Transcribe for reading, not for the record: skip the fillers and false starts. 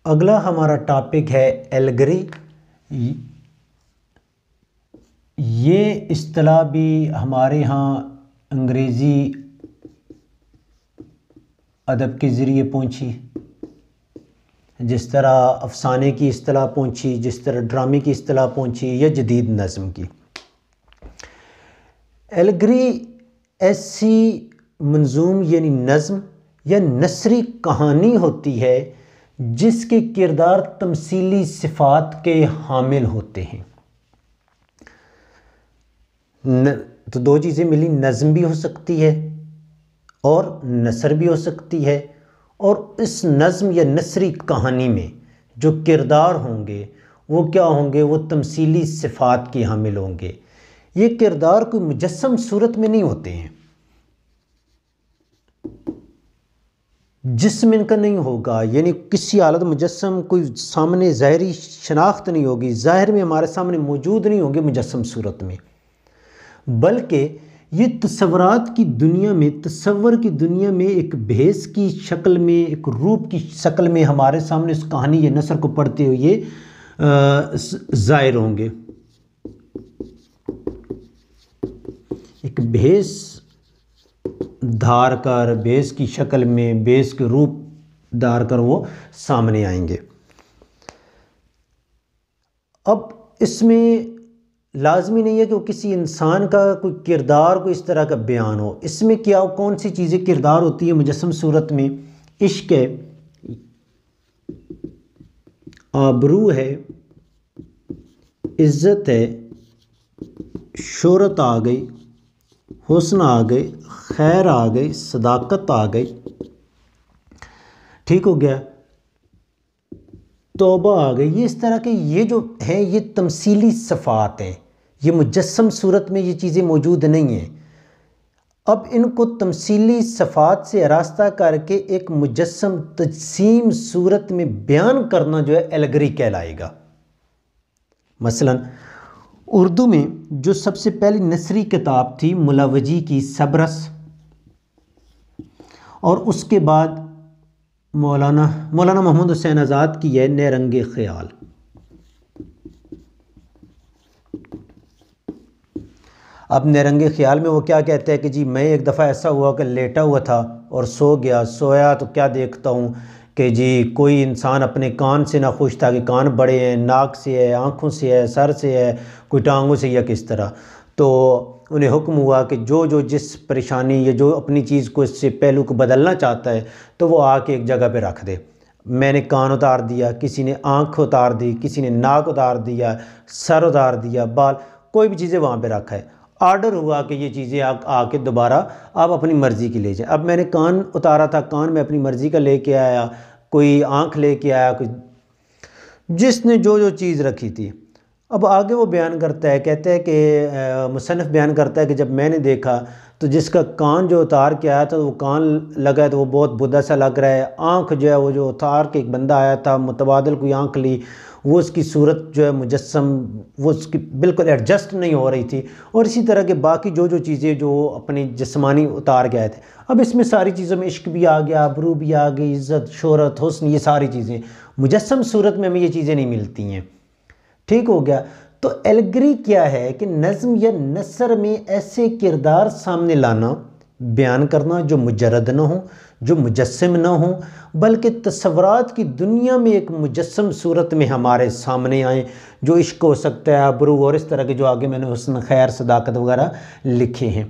اگلا ہمارا ٹاپک ہے ایلگری۔ یہ اصطلاح بھی ہمارے ہاں انگریزی ادب کے ذریعے پہنچی، جس طرح افسانے کی اصطلاح پہنچی، جس طرح ڈرامے کی اصطلاح پہنچی یا جدید نظم کی۔ ایلگری ایسی منظوم یعنی نظم یا نثری کہانی ہوتی ہے جس کے کردار تمثیلی صفات کے حامل ہوتے ہیں۔ تو دو چیزیں ملی، نظم بھی ہو سکتی ہے اور نثر بھی ہو سکتی ہے، اور اس نظم یا نثری کہانی میں جو کردار ہوں گے وہ کیا ہوں گے؟ وہ تمثیلی صفات کے حامل ہوں گے۔ یہ کردار کوئی مجسم صورت میں نہیں ہوتے ہیں، جسم ان کا نہیں ہوگا، یعنی کسی حالت مجسم کوئی سامنے ظاہری شناخت نہیں ہوگی، ظاہر میں ہمارے سامنے موجود نہیں ہوں گے مجسم صورت میں، بلکہ یہ تصورات کی دنیا میں، تصور کی دنیا میں ایک بھیس کی شکل میں، ایک روپ کی شکل میں ہمارے سامنے اس کہانی یا نثر کو پڑھتے ہوئے ظاہر ہوں گے۔ ایک بھیس دھار کر، بھیس کی شکل میں، بھیس کے روپ دھار کر وہ سامنے آئیں گے۔ اب اس میں لازمی نہیں ہے کہ وہ کسی انسان کا کوئی کردار کوئی اس طرح کا بیان ہو۔ اس میں کیا کون سی چیزیں کردار ہوتی ہے مجسم صورت میں؟ عشق ہے، آبرو ہے، عزت ہے، شہرت آ گئی، حسن آ گئی، خیر آ گئی، صداقت آ گئی، ٹھیک ہو گیا، توبہ آ گئی۔ یہ اس طرح کے یہ جو ہیں یہ تمثیلی صفات ہیں، یہ مجسم صورت میں یہ چیزیں موجود نہیں ہیں۔ اب ان کو تمثیلی صفات سے آراستہ کر کے ایک مجسم تجسیم صورت میں بیان کرنا جو ہے ایلگری کہلائے گا۔ مثلا اردو میں جو سب سے پہلی نثری کتاب تھی ملاوجی کی سبرس، اور اس کے بعد مولانا محمد حسین آزاد کی ہے نیرنگ خیال۔ اب نیرنگ خیال میں وہ کیا کہتے ہیں کہ جی میں ایک دفعہ ایسا ہوا کہ لیٹا ہوا تھا اور سو گیا، سویا تو کیا دیکھتا ہوں کہ جی کوئی انسان اپنے کان سے نہ خوش تھا کہ کان بڑے ہیں، ناک سے ہے، آنکھوں سے ہے، سر سے ہے، کوئی ٹانگوں سے یا کس طرح۔ تو انہیں حکم ہوا کہ جو جس پریشانی یا جو اپنی چیز کو اس سے پہلو کو بدلنا چاہتا ہے تو وہ آ کے ایک جگہ پہ رکھ دے۔ میں نے کان اتار دیا، کسی نے آنکھ اتار دی، کسی نے ناک اتار دیا، سر اتار دیا، بال، کوئی بھی چیزیں وہاں پہ رکھا ہے۔ آرڈر ہوا کہ یہ چیزیں آ کے دوبارہ آپ اپنی مرضی کی لے جائیں۔ اب میں نے کان اتارا تھا، کان میں اپنی مرضی کا لے کے آیا، کوئی آنکھ لے کے آیا، کوئی جس نے جو چیز رکھی تھی۔ اب آگے وہ بیان کرتا ہے، کہتا ہے کہ مصنف بیان کرتا ہے کہ جب میں نے دیکھا تو جس کا کان جو اتار کے آیا تھا وہ کان لگا ہے تو وہ بہت بھدا سا لگ رہا ہے، آنکھ جو ہے وہ جو اتار کے ایک بندہ آیا تھا متبادل کوئی آنکھ لی، وہ اس کی صورت جو ہے مجسم وہ اس کی بالکل ایڈجسٹ نہیں ہو رہی تھی، اور اسی طرح کے باقی جو چیزیں جو اپنی جسمانی اتار کے آئے تھے۔ اب اس میں ساری چیزوں میں عشق بھی آ گیا، آبرو بھی آ گئی، عزت، شہرت، حسن، یہ ساری چیزیں مجسم صورت میں ہمیں یہ چیزیں نہیں ملتی ہیں، ٹھیک ہو گیا۔ تو ایلگری کیا ہے کہ نظم یا نثر میں ایسے کردار سامنے لانا، بیان کرنا جو مجرد نہ ہوں، جو مجسم نہ ہوں، بلکہ تصورات کی دنیا میں ایک مجسم صورت میں ہمارے سامنے آئیں، جو عشق ہو سکتا ہے، آبرو، اور اس طرح کے جو آگے میں نے حسن، خیر، صداقت وغیرہ لکھے ہیں۔